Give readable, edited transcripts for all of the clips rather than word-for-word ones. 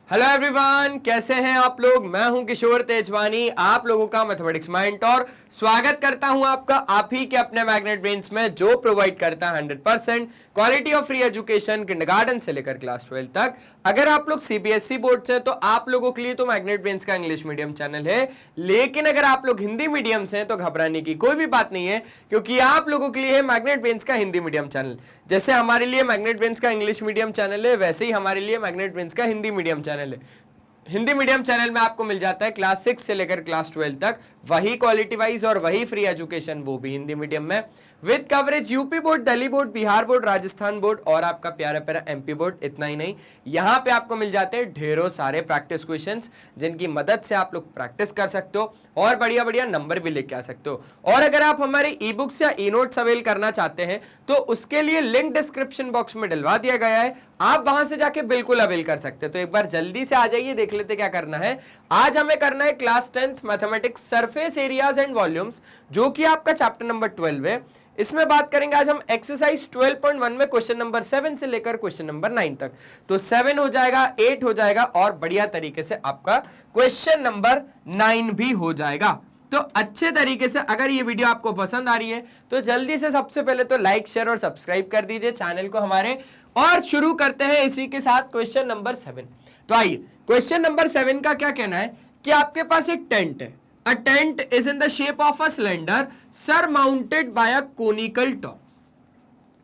Hello everyone, कैसे हैं आप लोग। मैं हूं किशोर तेजवानी, आप लोगों का मैथमेटिक्स माइंड और स्वागत करता हूं आपका आप ही के अपने मैग्नेट ब्रेन्स में, जो प्रोवाइड करता है 100% quality of free education kindergarten से लेकर क्लास 12 तक। अगर आप लोग सीबीएसई बोर्ड से, तो आप लोगों के लिए तो मैग्नेट ब्रेन्स का इंग्लिश मीडियम चैनल है, लेकिन अगर आप लोग हिंदी मीडियम से हैं तो घबराने की कोई भी बात नहीं है, क्योंकि आप लोगों के लिए है मैग्नेट ब्रेन्स का हिंदी मीडियम चैनल। जैसे हमारे लिए मैग्नेट ब्रेन्स का इंग्लिश मीडियम चैनल है, वैसे ही हमारे लिए मैग्नेट ब्रेन्स का हिंदी मीडियम चैनल है। हिंदी मीडियम चैनल में आपको मिल जाता है क्लास 6 से लेकर क्लास 12 तक वही क्वालिटी वाइज और वही फ्री एजुकेशन, वो भी हिंदी मीडियम में, with coverage UP board, Delhi board, Bihar board, Rajasthan board और आपका प्यारा प्यारा एमपी बोर्ड। इतना ही नहीं, यहाँ पे आपको मिल जाते हैं ढेरों सारे प्रैक्टिस क्वेश्चंस, जिनकी मदद से आप लोग प्रैक्टिस कर सकते हो और बढ़िया बढ़िया नंबर भी लेके आ सकते हो। और अगर आप हमारे ई बुक्स या ई नोट्स अवेल करना चाहते हैं तो उसके लिए लिंक डिस्क्रिप्शन बॉक्स में डलवा दिया गया है, आप वहां से जाके बिल्कुल अवेल कर सकते हैं। तो एक बार जल्दी से आ जाइए, देख लेते क्या करना है। आज हमें करना है class 10th mathematics surface areas and volumes, जो कि आपका चैप्टर नंबर 12 है। इसमें बात करेंगे आज हम एक्सरसाइज 12.1 में क्वेश्चन नंबर 7 से लेकर क्वेश्चन नंबर 9 तक। तो 7 हो जाएगा, 8 हो जाएगा और बढ़िया तरीके से आपका क्वेश्चन नंबर 9 भी हो जाएगा। तो अच्छे तरीके से अगर ये वीडियो आपको पसंद आ रही है तो जल्दी से सबसे पहले तो लाइक, शेयर और सब्सक्राइब कर दीजिए चैनल को हमारे, और शुरू करते हैं इसी के साथ क्वेश्चन नंबर 7। तो आइए, क्वेश्चन नंबर 7 का क्या कहना है कि आपके पास एक टेंट है। A tent is in the shape of a cylinder surmounted by a conical top.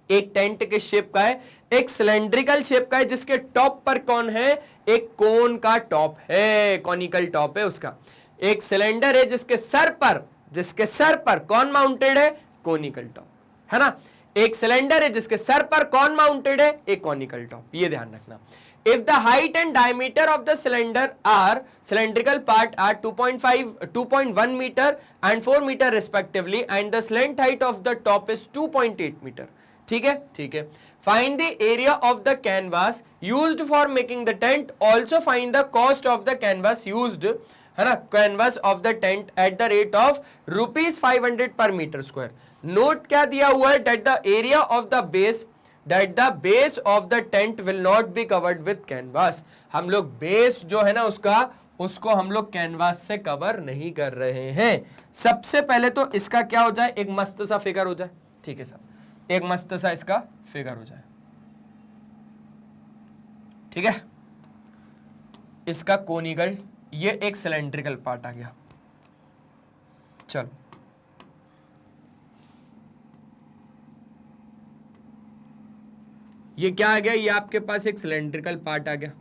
एक टेंट के शेप का है, एक सिलेंड्रिकल शेप का है, जिसके टॉप पर कौन है, एक कोन का टॉप है, कॉनिकल टॉप है उसका। एक सिलेंडर है जिसके सर पर कौन माउंटेड है, कोनिकल टॉप, है ना। एक सिलेंडर है जिसके सर पर कौन माउंटेड है, एक कॉनिकल टॉप, ये ध्यान रखना। If the height and diameter of the cylindrical part are 2.1 meter and 4 meter respectively, and the slant height of the top is 2.8 meter. ठीक है। Find the area of the canvas used for making the tent. Also find the cost of the canvas used, है ना, canvas of the tent at the rate of ₹500 per meter square. Note क्या दिया हुआ है, that the area of the base of the tent will not be covered with canvas. हम लोग base जो है ना उसको हम लोग कैनवास से कवर नहीं कर रहे हैं। सबसे पहले तो इसका क्या हो जाए, एक मस्त सा फिगर हो जाए। ठीक है सर, एक मस्त सा इसका फिगर हो जाए। ठीक है, इसका कोनिकल, ये एक सिलेंड्रिकल पार्ट आ गया। चलो, ये क्या आ गया, ये आपके पास एक सिलेंड्रिकल पार्ट आ गया।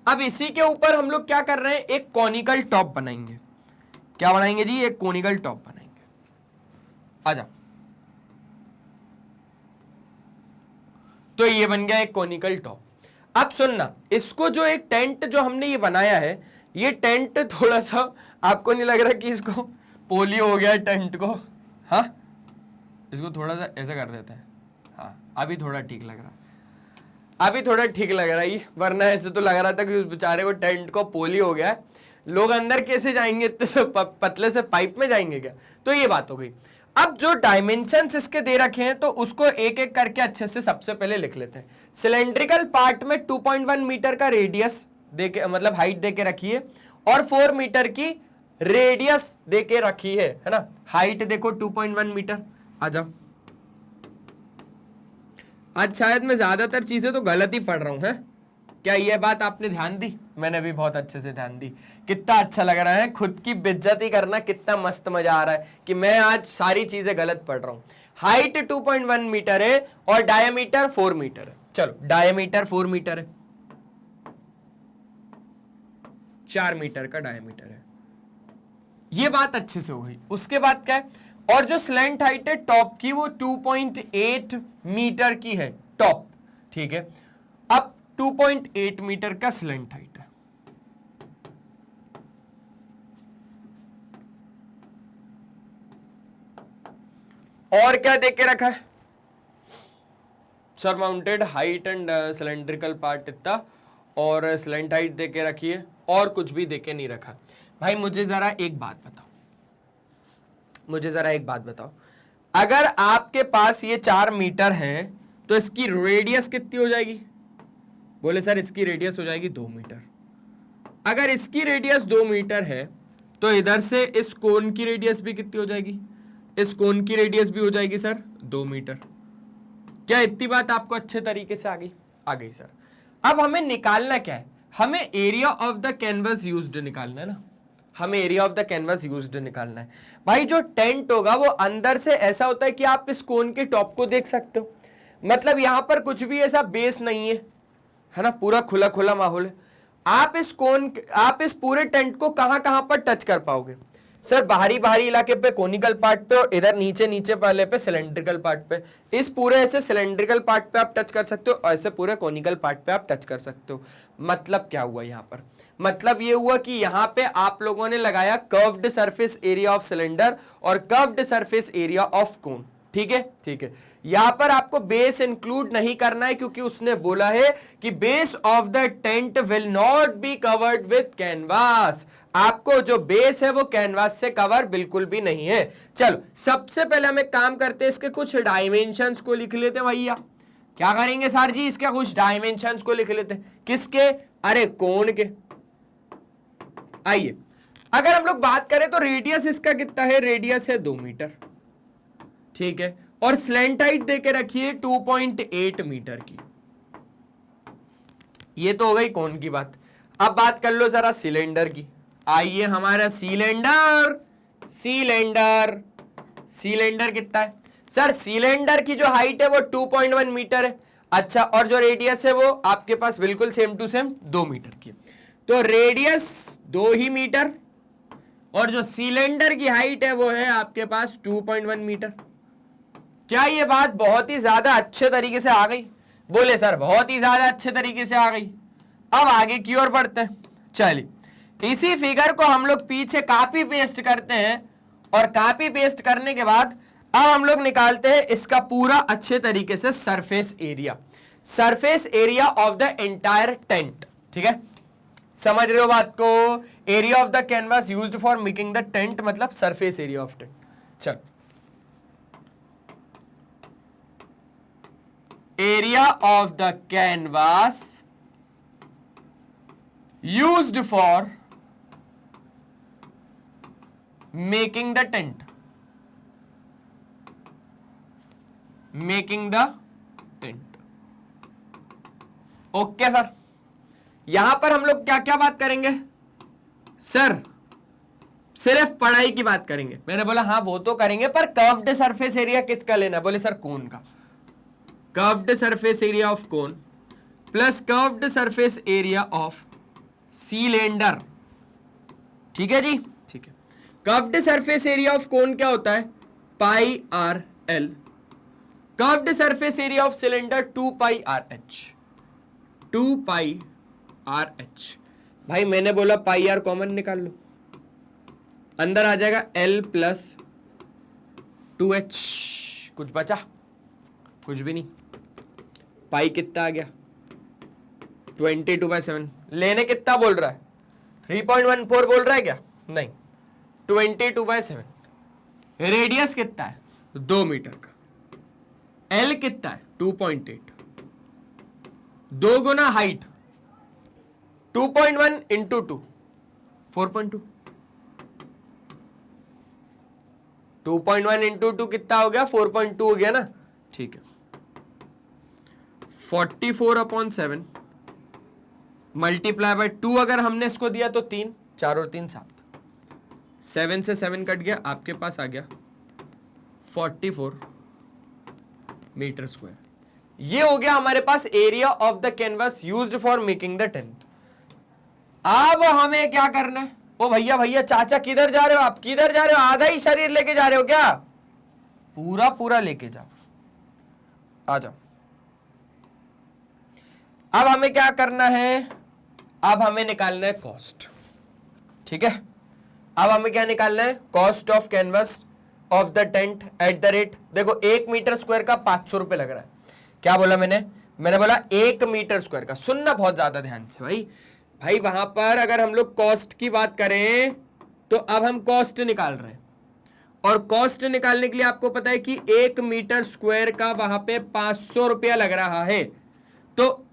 अब इसी के ऊपर हम लोग क्या कर रहे हैं, एक कॉनिकल टॉप बनाएंगे। क्या बनाएंगे जी, एक कॉनिकल टॉप बनाएंगे। आजा, तो ये बन गया एक कॉनिकल टॉप। अब सुनना, इसको जो एक टेंट जो हमने ये बनाया है, ये टेंट थोड़ा सा आपको नहीं लग रहा कि इसको पोलियो हो गया टेंट को? हाँ, इसको थोड़ा सा ऐसा कर देते हैं। हाँ, अभी थोड़ा ठीक लग रहा है ये, वरना ऐसे तो लग रहा था कि उस बेचारे को टेंट को पोलियो हो गया है। लोग अंदर कैसे जाएंगे, इतने पतले से पाइप में जाएंगे क्या? तो ये बात हो गई। अब जो डायमेंशंस इसके दे रखे हैं, तो उसको एक एक करके अच्छे से सबसे पहले लिख लेते हैं। सिलेंड्रिकल पार्ट में 2.1 मीटर का रेडियस देके, मतलब हाइट देके रखी है, और 4 मीटर की रेडियस देके रखी है ना। हाइट देखो 2.1 मीटर। आ जाओ, आज शायद मैं ज्यादातर चीजें तो गलत ही पढ़ रहा हूं, है क्या? ये बात आपने ध्यान दी? मैंने भी बहुत अच्छे से ध्यान दी। कितना अच्छा लग रहा है, खुद की बेइज्जती करना कितना मस्त मजा आ रहा है कि मैं आज सारी चीजें गलत पढ़ रहा हूं। हाइट 2.1 मीटर है और डायमीटर 4 मीटर है। चलो, डायमीटर 4 मीटर है, 4 मीटर का डायमीटर है, ये बात अच्छे से हो गई। उसके बाद क्या है, और जो स्लैंट हाइट है टॉप की, वो 2.8 मीटर की है टॉप। ठीक है, अब 2.8 मीटर का स्लैंट हाइट है। और क्या देख के रखा है, surmounted height and cylindrical part इतना, और स्लैंट हाइट दे के रखी है, और कुछ भी दे के नहीं रखा। भाई मुझे जरा एक बात बताओ, अगर आपके पास ये 4 मीटर है तो इसकी रेडियस कितनी हो जाएगी? बोले सर इसकी रेडियस हो जाएगी 2 मीटर। अगर इसकी रेडियस 2 मीटर है तो इधर से इस कोन की रेडियस भी कितनी हो जाएगी, इस कोन की रेडियस भी हो जाएगी सर 2 मीटर। क्या इतनी बात आपको अच्छे तरीके से आ गई? आ गई सर। अब हमें निकालना क्या है, हमें area of the canvas used निकालना है ना, हमें area of the canvas used निकालना है। भाई जो टेंट होगा वो अंदर से ऐसा होता है कि आप इस कोन के टॉप को देख सकते हो, मतलब यहां पर कुछ भी ऐसा बेस नहीं है ना, पूरा खुला खुला माहौल है। आप इस पूरे टेंट को कहां कहां पर टच कर पाओगे सर? बाहरी इलाके पे कोनिकल पार्ट पे, और इधर नीचे वाले पे सिलेंड्रिकल पार्ट पे। इस पूरे ऐसे सिलेंड्रिकल पार्ट पे आप टच कर सकते हो और ऐसे पूरे कोनिकल पार्ट पे आप टच कर सकते हो। मतलब क्या हुआ यहाँ पर? मतलब ये हुआ कि यहाँ पे आप लोगों ने लगाया curved surface area of cylinder और curved surface area of cone. ठीक है, ठीक है। यहां पर आपको बेस इंक्लूड नहीं करना है क्योंकि उसने बोला है कि base of the tent will not be covered with canvas. आपको जो बेस है वो कैनवास से कवर बिल्कुल भी नहीं है। चलो सबसे पहले हम एक काम करते हैं, इसके कुछ डायमेंशंस को लिख लेते हैं भैया। क्या करेंगे सर जी? इसके कुछ डायमेंशंस को लिख लेते हैं। किसके? अरे कोण के। आइए, अगर हम लोग बात करें तो रेडियस इसका कितना है? रेडियस है 2 मीटर, ठीक है, और स्लैंट हाइट देके रखिए 2.8 मीटर की। ये तो हो गई कोन की बात। अब बात कर लो जरा सिलेंडर की। आइए, हमारा सिलेंडर कितना है सर? सिलेंडर की जो हाइट है वो 2.1 मीटर है। अच्छा, और जो रेडियस है वो आपके पास बिल्कुल सेम टू सेम 2 मीटर की। तो रेडियस 2 ही मीटर और जो सिलेंडर की हाइट है वो है आपके पास 2.1 मीटर। क्या ये बात बहुत ही ज्यादा अच्छे तरीके से आ गई? बोले सर बहुत ही ज्यादा अच्छे तरीके से आ गई। अब आगे की ओर बढ़ते हैं। चलिए, इसी फिगर को हम लोग पीछे कॉपी पेस्ट करते हैं और कॉपी पेस्ट करने के बाद अब हम लोग निकालते हैं इसका पूरा अच्छे तरीके से surface area of the entire tent. ठीक है, समझ रहे हो बात को? Area of the canvas used for making the tent मतलब सरफेस एरिया ऑफ टेंट। चलो, area of the canvas used for making the tent, okay sir. यहां पर हम लोग क्या क्या बात करेंगे सर? सिर्फ पढ़ाई की बात करेंगे। मैंने बोला हाँ वो तो करेंगे, पर कर्व्ड सरफेस एरिया किसका लेना है? बोले सर कोन का। Curved surface area of cone plus curved surface area of cylinder. ठीक है जी, ठीक है। Curved surface area of cone क्या होता है? Pi r l. Curved surface area of cylinder 2 pi r h. भाई मैंने बोला पाई आर कॉमन निकाल लो, अंदर आ जाएगा एल प्लस 2h। कुछ बचा? कुछ भी नहीं। पाई कितना आ गया? 22/7। लेने कितना बोल रहा है? 3.14 बोल रहा है क्या? नहीं, 22/7। रेडियस कितना है? 2 मीटर का। एल कितना है? 2.8। 2 गुना हाइट 2.1 इंटू 2 4.2। 2.1 इंटू 2 कितना हो गया? 4.2 हो गया ना? ठीक है। 44/7 मल्टीप्लाई बाय 2 अगर हमने इसको दिया तो 3, 4 और 3 7, 7 से 7 कट गया, आपके पास आ गया 44 मीटर स्क्वायर। ये हो गया हमारे पास area of the canvas used for making the tent. अब हमें क्या करना है? ओ भैया चाचा किधर जा रहे हो आप? किधर जा रहे हो? आधा ही शरीर लेके जा रहे हो क्या? पूरा लेके जाओ, आ जाओ। अब हमें क्या करना है? अब हमें निकालना है कॉस्ट। ठीक है, अब हमें क्या निकालना है? Cost of canvas of the tent at the rate, देखो 1 मीटर स्क्वायर का 500 रुपए लग रहा है। क्या बोला मैंने बोला 1 मीटर स्क्वायर का। सुनना बहुत ज्यादा ध्यान से भाई वहां पर अगर हम लोग कॉस्ट की बात करें तो अब हम कॉस्ट निकाल रहे हैं, और कॉस्ट निकालने के लिए आपको पता है कि 1 मीटर स्क्वायर का वहां पे 500 रुपया लग रहा है। तो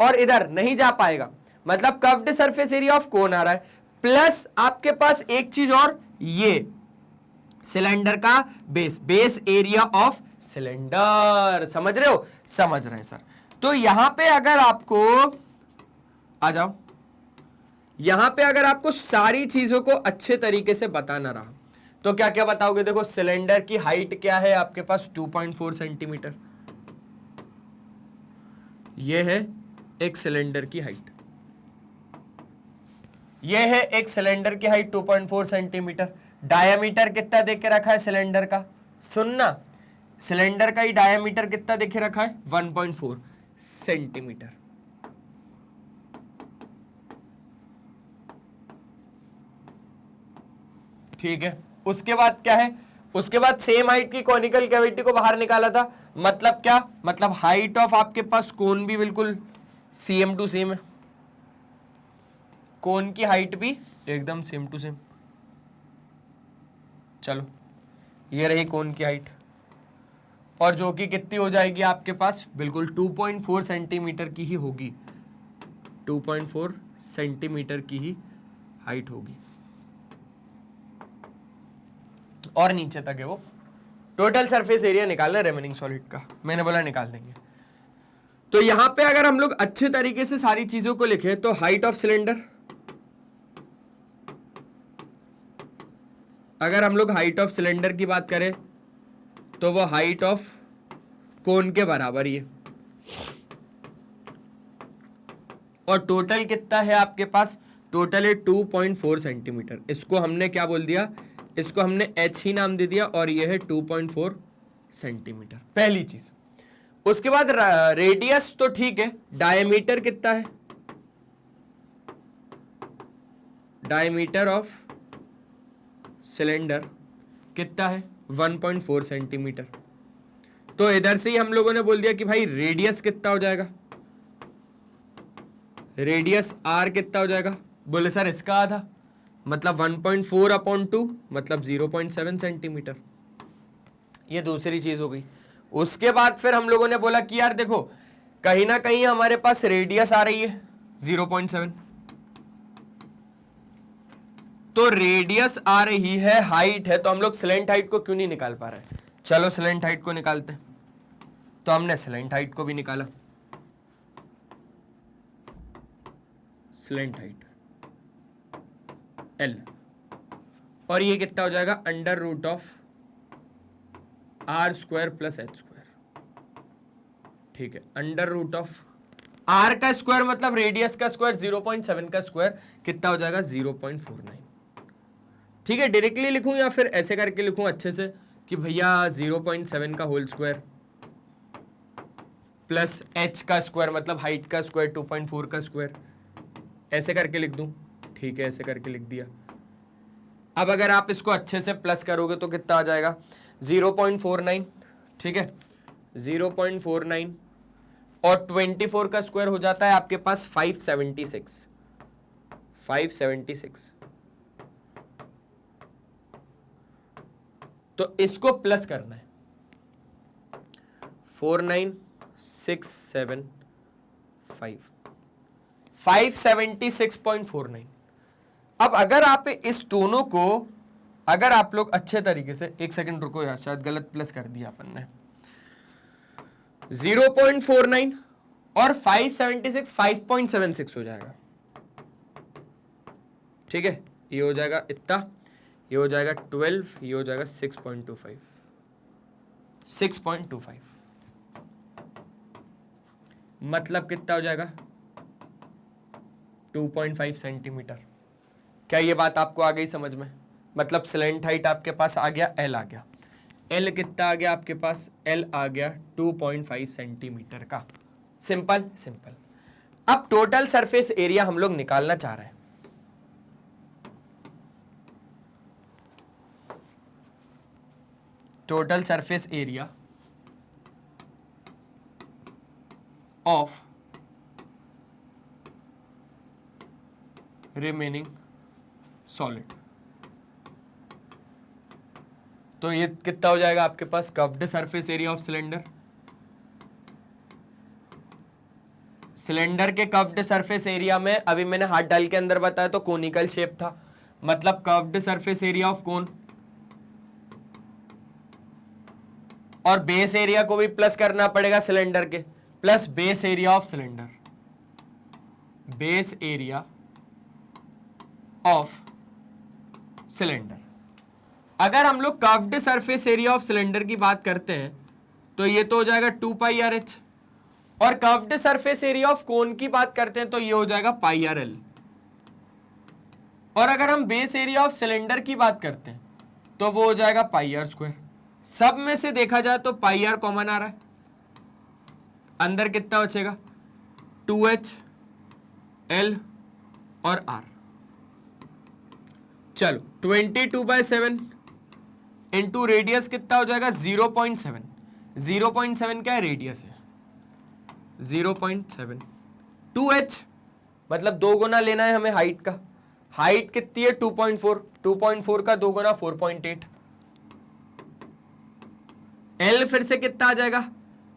और इधर नहीं जा पाएगा, मतलब curved surface area of cone आ रहा है, प्लस आपके पास एक चीज और, ये सिलेंडर का बेस एरिया ऑफ सिलेंडर। समझ रहे हो? समझ रहे हैं सर। तो यहां पे अगर आपको आ जाओ, यहां पे अगर आपको सारी चीजों को अच्छे तरीके से बताना रहा तो क्या क्या बताओगे? देखो सिलेंडर की हाइट क्या है आपके पास 2.4 सेंटीमीटर, ये है एक सिलेंडर की हाइट, ये है एक सिलेंडर की हाइट 2.4 सेंटीमीटर। डायामीटर कितना देके रखा है सिलेंडर का? सुनना, सिलेंडर का ही डायामीटर कितना देखे रखा है? 1.4 सेंटीमीटर। ठीक है, उसके बाद क्या है? उसके बाद सेम हाइट की कॉनिकल कैविटी को बाहर निकाला था, मतलब क्या? मतलब हाइट ऑफ आपके पास कोन भी बिल्कुल सेम टू सेम है, कोन की हाइट भी एकदम सेम टू सेम। चलो ये रही कोन की हाइट, और जो कि कितनी हो जाएगी आपके पास? बिल्कुल 2.4 सेंटीमीटर की ही होगी, 2.4 सेंटीमीटर की ही हाइट होगी, और नीचे तक है वो। टोटल सरफेस एरिया निकालना रिमेनिंग सॉलिड का, मैंने बोला निकाल देंगे। तो यहां पे अगर हम लोग अच्छे तरीके से सारी चीजों को लिखें तो हाइट ऑफ सिलेंडर, अगर हम लोग हाइट ऑफ सिलेंडर की बात करें तो वो हाइट ऑफ कोन के बराबर ही है, और टोटल कितना है आपके पास? टोटल है 2.4 सेंटीमीटर। इसको हमने क्या बोल दिया? इसको हमने h ही नाम दे दिया, और ये है 2.4 सेंटीमीटर, पहली चीज। उसके बाद रेडियस तो ठीक है, डायमीटर कितना है? डायमीटर ऑफ सिलेंडर कितना है? 1.4 सेंटीमीटर। तो इधर से ही हम लोगों ने बोल दिया कि भाई रेडियस कितना हो जाएगा? रेडियस r कितना हो जाएगा? बोले सर इसका आधा, मतलब 1.4 अपॉन 2 मतलब 0.7 सेंटीमीटर। ये दूसरी चीज हो गई। उसके बाद फिर हम लोगों ने बोला कि यार देखो, कहीं ना कहीं हमारे पास रेडियस आ रही है 0.7, तो रेडियस आ रही है, हाइट है, तो हम लोग स्लेंट हाइट को क्यों नहीं निकाल पा रहे? चलो स्लेंट हाइट को निकालते हैं। तो हमने स्लेंट हाइट को भी निकाला, स्लेंट हाइट L, और ये कितना हो जाएगा? Under root of r square plus h square. ठीक है, अंडर रूट ऑफ r का स्क्वायर मतलब रेडियस का स्क्वायर, 0.7 का स्क्वायर कितना हो जाएगा? 0.49। ठीक है, डायरेक्टली लिखूं या फिर ऐसे करके लिखूं अच्छे से कि भैया 0.7 का होल स्क्वायर प्लस h का स्क्वायर मतलब हाइट का स्क्वायर 2.4 का स्क्वायर, ऐसे करके लिख दूं? ठीक है, ऐसे करके लिख दिया। अब अगर आप इसको अच्छे से प्लस करोगे तो कितना आ जाएगा? 0.49। ठीक है, 0.49 और 24 का स्क्वायर हो जाता है आपके पास 576। 576, तो इसको प्लस करना है 49675, 576.49। अब अगर आप इस दोनों को, अगर आप लोग अच्छे तरीके से, एक सेकंड रुको यार, शायद गलत प्लस कर दिया अपन ने, 0.49 और 576 5.76 हो जाएगा। ठीक है, ये हो जाएगा इतना, ये हो जाएगा 12, ये हो जाएगा 6.25, 6.25 मतलब कितना हो जाएगा? 2.5 सेंटीमीटर। क्या ये बात आपको आ गई समझ में? मतलब स्लेंट हाइट आपके पास आ गया, L आ गया। L कितना आ गया आपके पास? L आ गया 2.5 सेंटीमीटर का। Simple simple. अब टोटल सरफेस एरिया हम लोग निकालना चाह रहे हैं। Total surface area of remaining solid, तो ये कितना हो जाएगा आपके पास? Curved surface area of cylinder, cylinder के कर्व्ड सरफेस एरिया में अभी मैंने हाथ डाल के अंदर बताया तो कोनिकल शेप था, मतलब कर्व्ड सरफेस एरिया ऑफ कोन, और बेस एरिया को भी प्लस करना पड़ेगा सिलेंडर के, plus base area of cylinder, base area of cylinder. अगर हम लोग curved surface area of cylinder की बात करते हैं तो ये तो हो जाएगा 2πrh, और कर्व्ड सरफेस एरिया ऑफ कोन की बात करते हैं तो ये हो जाएगा πrl, और अगर हम बेस एरिया ऑफ सिलेंडर की बात करते हैं तो वो हो जाएगा πr²। सब में से देखा जाए तो πr कॉमन आ रहा है, अंदर कितना बचेगा 2h l और r। चलो 22/7 इंटू रेडियस कितना हो जाएगा 0.7, 0.7 क्या है रेडियस है, 0.7 2h मतलब 2 गुना लेना है हमें हाइट का, हाइट कितनी है 2.4, 2.4 का 2 गुना 4.8। L फिर से कितना आ जाएगा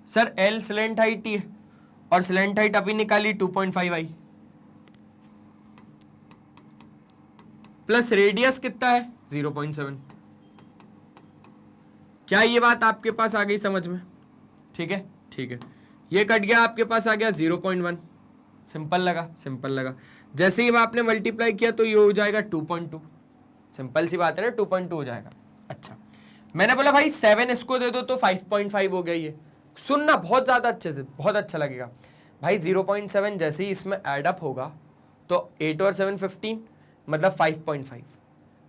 सर, L स्लेंट हाइट ही है और स्लेंट हाइट अभी निकाली 2.5 आई, प्लस रेडियस कितना है 0.7। क्या ये बात आपके पास आ गई समझ में? ठीक है, ठीक है, ये कट गया, आपके पास आ गया 0.1। सिंपल लगा, सिंपल लगा। जैसे ही आपने मल्टीप्लाई किया तो ये हो जाएगा 2.2, सिंपल सी बात है ना, 2.2 हो जाएगा। अच्छा, मैंने बोला भाई 7 इसको दे दो तो 5.5 हो गया। ये सुनना बहुत ज्यादा अच्छे से, बहुत अच्छा लगेगा भाई। 0.7 जैसे ही इसमें एडअप होगा तो 8 और 7 15 मतलब 5.5,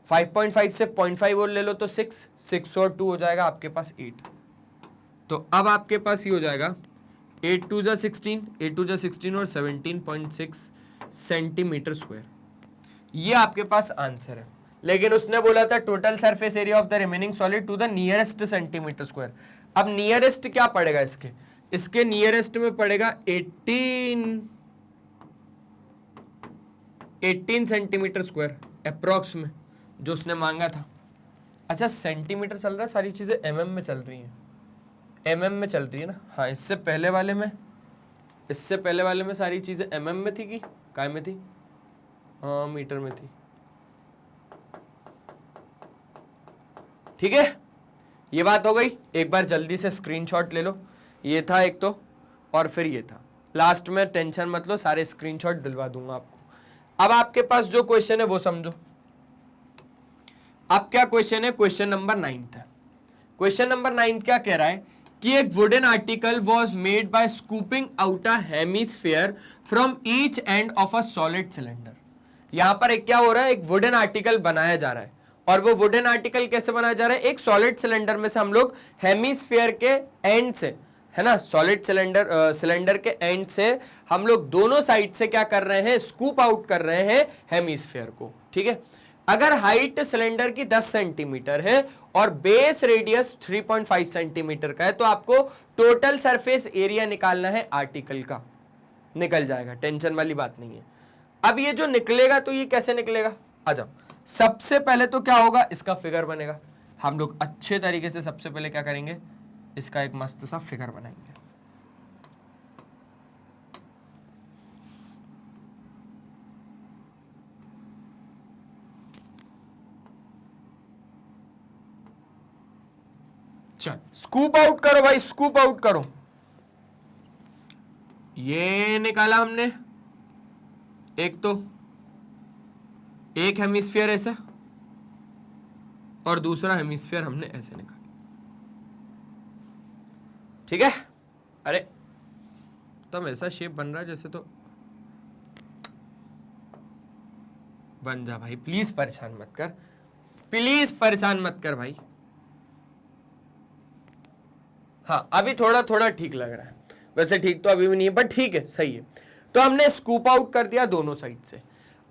5.5 से 0.5 और ले लो तो 6, 6 और 2 हो जाएगा आपके पास 8। तो अब आपके पास ये हो जाएगा 8 2 जा 16, 8 2 जा 16 और 17.6 सेंटीमीटर स्क्वायर। ये आपके पास आंसर है। लेकिन उसने बोला था total surface area of the remaining solid to the nearest centimetre square. अब नियरेस्ट क्या पड़ेगा इसके, इसके नियरेस्ट में पड़ेगा 18 सेंटीमीटर स्क्वायर अप्रोक्स में, जो उसने मांगा था। अच्छा सेंटीमीटर चल रहा है, सारी चीजें mm में चल रही हैं, mm में चल रही है ना। हाँ, इससे पहले वाले में सारी चीजें mm में थी कि काय में थी? हाँ, मीटर में थी। ठीक है, ये बात हो गई। एक बार जल्दी से स्क्रीनशॉट ले लो। ये था एक तो, और फिर ये था। लास्ट में टेंशन मत लो, सारे स्क्रीनशॉट दिलवा दूंगा आपको। अब आपके पास जो क्वेश्चन है वो समझो। अब क्या क्वेश्चन है? क्वेश्चन नंबर 9 है। क्वेश्चन नंबर 9 क्या कह रहा है कि एक wooden article was made by scooping out a hemisphere from each end of a solid cylinder. यहां पर एक क्या हो रहा है, एक वुडन आर्टिकल बनाया जा रहा है। और वो वुडन आर्टिकल कैसे बनाया जा रहा है? एक सॉलिड सिलेंडर में से हम लोग हेमिस्फीयर के एंड से, है ना, सॉलिड सिलेंडर के एंड से हम लोग दोनों साइड से क्या कर रहे हैं, स्कूप आउट कर रहे हैं हेमिस्फीयर को। ठीक है, अगर हाइट सिलेंडर की 10 सेंटीमीटर है और बेस रेडियस 3.5 सेंटीमीटर का है तो आपको टोटल सरफेस एरिया निकालना है आर्टिकल का। निकल जाएगा, टेंशन वाली बात नहीं है। अब ये जो निकलेगा तो ये कैसे निकलेगा, आ जाओ। सबसे पहले तो क्या होगा, इसका फिगर बनेगा। हम लोग अच्छे तरीके से सबसे पहले क्या करेंगे, इसका एक मस्त सा फिगर बनाएंगे। चल स्कूप आउट करो भाई, स्कूप आउट करो। ये निकाला हमने, एक तो एक हेमिस्फीयर ऐसा और दूसरा हेमिस्फीयर हमने ऐसे निकाला। ठीक है, अरे तब ऐसा शेप बन रहा है जैसे, तो बन जा भाई, प्लीज परेशान मत कर, प्लीज परेशान मत कर भाई। हाँ, अभी थोड़ा थोड़ा ठीक लग रहा है, वैसे ठीक तो अभी भी नहीं है, बट ठीक है, सही है। तो हमने स्कूप आउट कर दिया दोनों साइड से।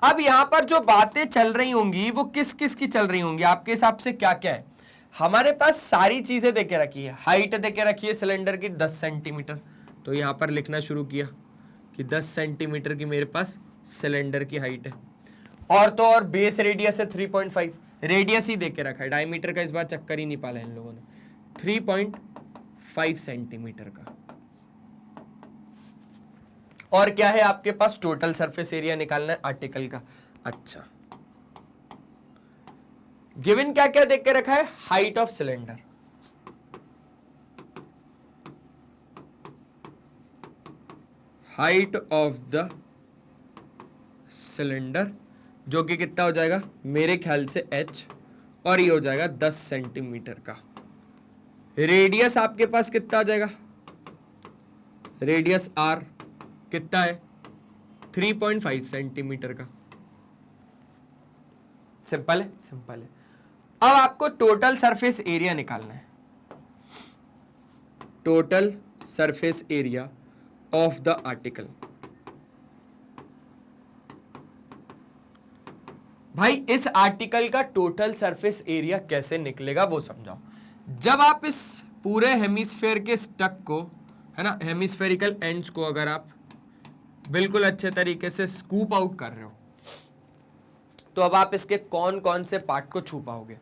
अब यहां पर जो बातें चल रही होंगी वो किस किस की चल रही होंगी आपके हिसाब से? क्या क्या है हमारे पास? सारी चीजें देके रखी है। हाइट देके रखी है सिलेंडर की 10 सेंटीमीटर, तो यहां पर लिखना शुरू किया कि 10 सेंटीमीटर की मेरे पास सिलेंडर की हाइट है। और तो और बेस रेडियस है 3.5, रेडियस ही देके रखा है, डायमीटर का इस बार चक्कर ही नहीं पाला इन लोगों ने। 3.5 सेंटीमीटर का। और क्या है आपके पास, टोटल सरफेस एरिया निकालना है आर्टिकल का। अच्छा, गिवन क्या क्या देख के रखा है, height of cylinder, height of the cylinder जो कि कितना हो जाएगा मेरे ख्याल से h, और ये हो जाएगा 10 सेंटीमीटर का। रेडियस आपके पास कितना आ जाएगा, रेडियस r कितना है 3.5 सेंटीमीटर का। सिंपल है, सिंपल है। अब आपको टोटल सरफेस एरिया निकालना है, total surface area of the article. भाई इस आर्टिकल का टोटल सरफेस एरिया कैसे निकलेगा वो समझाओ। जब आप इस पूरे हेमिस्फेयर के स्टक को, है ना, हेमिस्फेरिकल एंड्स को अगर आप बिल्कुल अच्छे तरीके से स्कूप आउट कर रहे हो, तो अब आप इसके कौन कौन से पार्ट को छू पाओगे।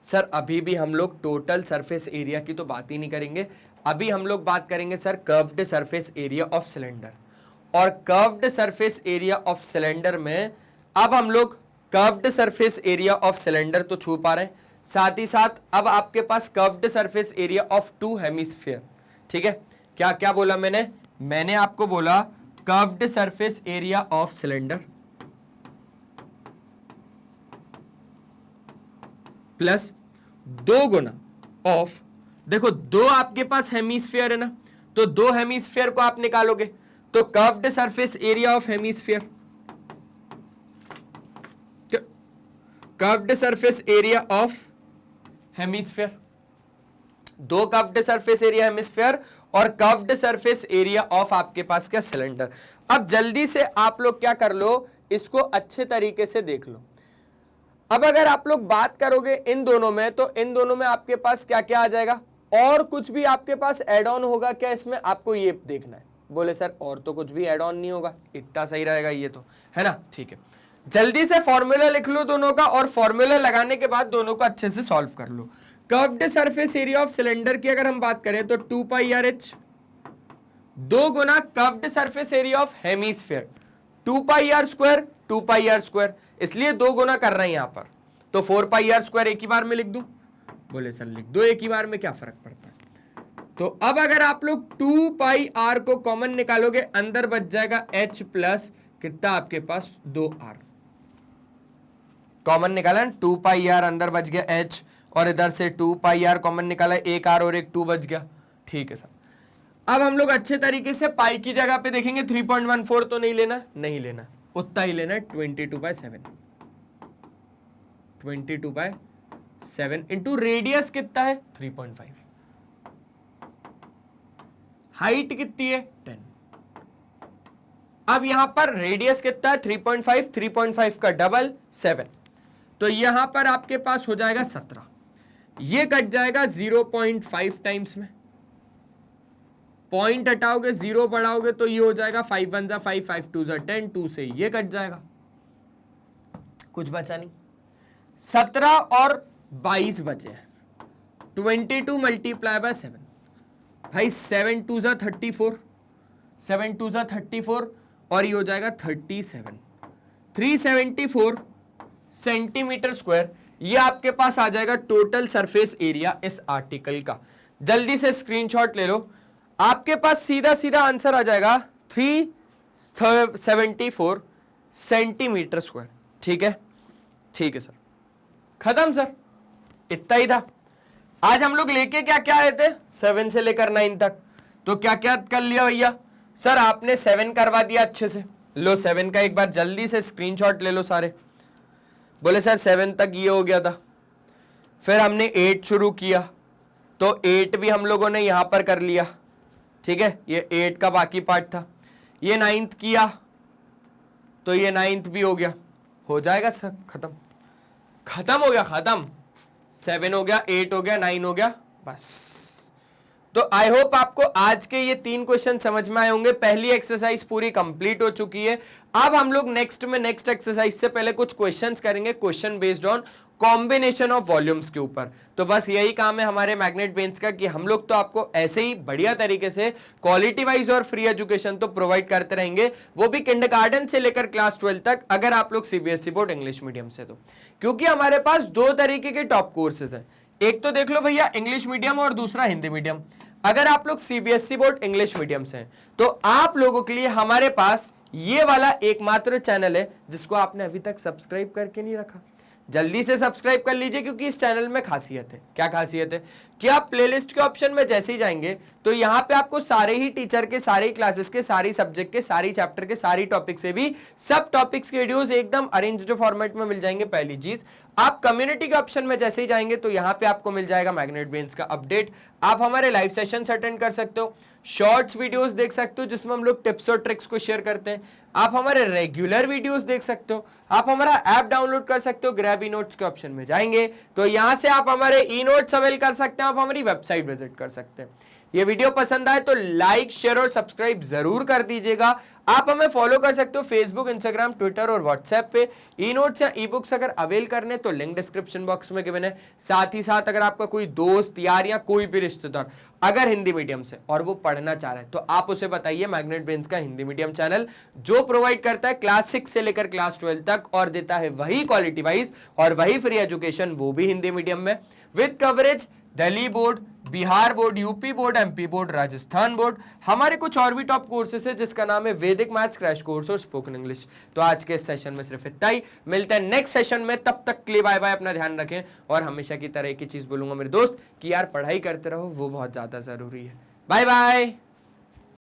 सर अभी भी हम लोग टोटल सरफेस एरिया की तो बात ही नहीं करेंगे, अभी हम लोग बात करेंगे sir curved surface area of cylinder. और curved surface area of cylinder में अब हम लोग curved surface area of cylinder तो छू पा रहे हैं, साथ ही साथ अब आपके पास curved surface area of two hemisphere. ठीक है, क्या क्या बोला मैंने आपको बोला curved surface area of cylinder plus 2 गुना ऑफ, देखो 2 आपके पास हेमिस्फीयर है ना, तो 2 हेमिस्फीयर को आप निकालोगे तो curved surface area of hemisphere, curved surface area of hemisphere, 2 curved surface area hemisphere और कर्व्ड सरफेस एरिया ऑफ आपके पास क्या, सिलेंडर। अब जल्दी से आप लोग क्या कर लो, इसको अच्छे तरीके से देख लो। अब अगर आप लोग बात करोगे इन दोनों में, तो इन दोनों में आपके पास क्या क्या आ जाएगा, और कुछ भी आपके पास एड ऑन होगा क्या इसमें, आपको ये देखना है। बोले सर और तो कुछ भी एड ऑन नहीं होगा, इतना सही रहेगा ये तो, है ना। ठीक है, जल्दी से फॉर्मूला लिख लो दोनों का, और फॉर्मूला लगाने के बाद दोनों को अच्छे से सॉल्व कर लो। Curved surface area of cylinder की अगर हम बात करें तो 2 पाई आर एच, 2 गुना curved surface area of hemisphere 2 pi r square 2 pi r square, इसलिए 2 गुना कर रहे हैं यहां पर, तो 4 पाई आर स्क्वायर एक ही बार में लिख दूं। बोले सर लिख दो एक ही बार में, क्या फर्क पड़ता है। तो अब अगर आप लोग 2 पाई आर को कॉमन निकालोगे, अंदर बच जाएगा h प्लस कितना आपके पास 2r, कॉमन निकाला 2 पाई आर, अंदर बच गया h, और इधर से 2 पाई आर कॉमन निकाला, एक r और एक 2 बच गया। ठीक है सर, अब हम लोग अच्छे तरीके से पाई की जगह पे देखेंगे 3.14 तो नहीं लेना, नहीं लेना, उतना ही लेना है 22/7, 22/7 इंटू रेडियस कितना है 3.5, हाइट कितनी है 10। अब यहां पर रेडियस कितना है 3.5, 3.5 का डबल 7, तो यहां पर आपके पास हो जाएगा 17, ये कट जाएगा 0.5 टाइम्स में, पॉइंट हटाओगे 0 बढ़ाओगे तो ये हो जाएगा 5 1 जा 5 5 2 जा 10, 2 से ये कट जाएगा, कुछ बचा नहीं, 17 और 22 बचे, 22 मल्टीप्लाई बाय 7, भाई 7 2 जा 34, 7 2 जा 34, और ये हो जाएगा 37, 374 सेंटीमीटर स्क्वायर, ये आपके पास आ जाएगा टोटल सरफेस एरिया इस आर्टिकल का। जल्दी से स्क्रीनशॉट ले लो, आपके पास सीधा सीधा आंसर आ जाएगा 374 सेंटीमीटर स्क्वायर। ठीक है, ठीक है सर, खत्म सर, इतना ही था। आज हम लोग लेके क्या क्या आए थे 7 से लेकर 9 तक, तो क्या क्या कर लिया भैया। सर आपने 7 करवा दिया अच्छे से, लो 7 का एक बार जल्दी से स्क्रीनशॉट ले लो सारे। बोले सर 7 तक ये हो गया था, फिर हमने 8 शुरू किया, तो 8 भी हम लोगों ने यहां पर कर लिया। ठीक है, ये 8 का बाकी पार्ट था। ये 9th किया, तो ये 9th भी हो गया, हो जाएगा सर, खत्म, खत्म हो गया, खत्म। 7 हो गया, 8 हो गया, 9 हो गया, बस। तो आई होप आपको आज के ये 3 क्वेश्चन समझ में आए होंगे। पहली एक्सरसाइज पूरी कंप्लीट हो चुकी है। अब हम लोग नेक्स्ट एक्सरसाइज से पहले कुछ क्वेश्चंस करेंगे, question based on combination of volumes के ऊपर। तो बस यही काम है हमारे मैग्नेट ब्रेन्स का कि हम लोग तो आपको ऐसे ही बढ़िया तरीके से क्वालिटी वाइज और फ्री एजुकेशन तो प्रोवाइड करते रहेंगे, वो भी किंडरगार्टन से लेकर क्लास 12 तक, अगर आप लोग सीबीएसई बोर्ड इंग्लिश मीडियम से। तो क्योंकि हमारे पास दो तरीके के टॉप कोर्सेज हैं, एक तो देख लो भैया इंग्लिश मीडियम और दूसरा हिंदी मीडियम। अगर आप लोग सीबीएसई बोर्ड इंग्लिश मीडियम से हैं तो आप लोगों के लिए हमारे पास ये वाला एकमात्र चैनल है जिसको आपने अभी तक सब्सक्राइब करके नहीं रखा। जल्दी से सब्सक्राइब कर लीजिए, क्योंकि इस चैनल में खासियत है। क्या खासियत है कि आप प्लेलिस्ट के ऑप्शन में जैसे ही जाएंगे तो यहाँ पे आपको सारे ही टीचर के, सारी क्लासेस के, सारी सब्जेक्ट के, सारी चैप्टर के, सारी टॉपिक से भी सब टॉपिक्स के वीडियोस एकदम अरेंज्ड फॉर्मेट में मिल जाएंगे। पहली चीज, आप कम्युनिटी के ऑप्शन में जैसे ही जाएंगे तो यहाँ पे आपको मिल जाएगा मैग्नेट ब्रेन्स का अपडेट। आप हमारे लाइव सेशंस अटेंड कर सकते हो, शॉर्ट्स वीडियोस देख सकते हो जिसमें हम लोग टिप्स और ट्रिक्स को शेयर करते हैं, आप हमारे रेगुलर वीडियोस देख सकते हो, आप हमारा ऐप डाउनलोड कर सकते हो। ग्रैब ई नोट्स के ऑप्शन में जाएंगे तो यहां से आप हमारे ई नोट्स अवेल कर सकते हैं, आप हमारी वेबसाइट विजिट कर सकते हैं। ये वीडियो पसंद आए तो लाइक, शेयर और सब्सक्राइब जरूर कर दीजिएगा। आप हमें फॉलो कर सकते हो फेसबुक, इंस्टाग्राम, ट्विटर और व्हाट्सएप पे। ई नोट्स या ई बुक्स अगर अवेल करने तो लिंक डिस्क्रिप्शन बॉक्स में गिवन है। साथ ही साथ अगर आपका कोई दोस्त, यार या कोई भी रिश्तेदार अगर हिंदी मीडियम से और वो पढ़ना चाह रहा है तो आप उसे बताइए मैग्नेट ब्रेन्स का हिंदी मीडियम चैनल, जो प्रोवाइड करता है क्लास 6 से लेकर क्लास 12 तक और देता है वही क्वालिटी वाइज और वही फ्री एजुकेशन, वो भी हिंदी मीडियम में, with coverage Delhi board, Bihar board, UP board, MP board, Rajasthan board. हमारे कुछ और भी टॉप कोर्सेस है जिसका नाम है वैदिक मैथ्स क्रैश कोर्स और स्पोकन इंग्लिश। तो आज के इस सेशन में सिर्फ इतना ही, मिलते हैं नेक्स्ट सेशन में, तब तक के लिए बाय बाय, अपना ध्यान रखें। और हमेशा की तरह एक ही चीज बोलूंगा मेरे दोस्त कि यार पढ़ाई करते रहो, वो बहुत ज्यादा जरूरी है। Bye bye.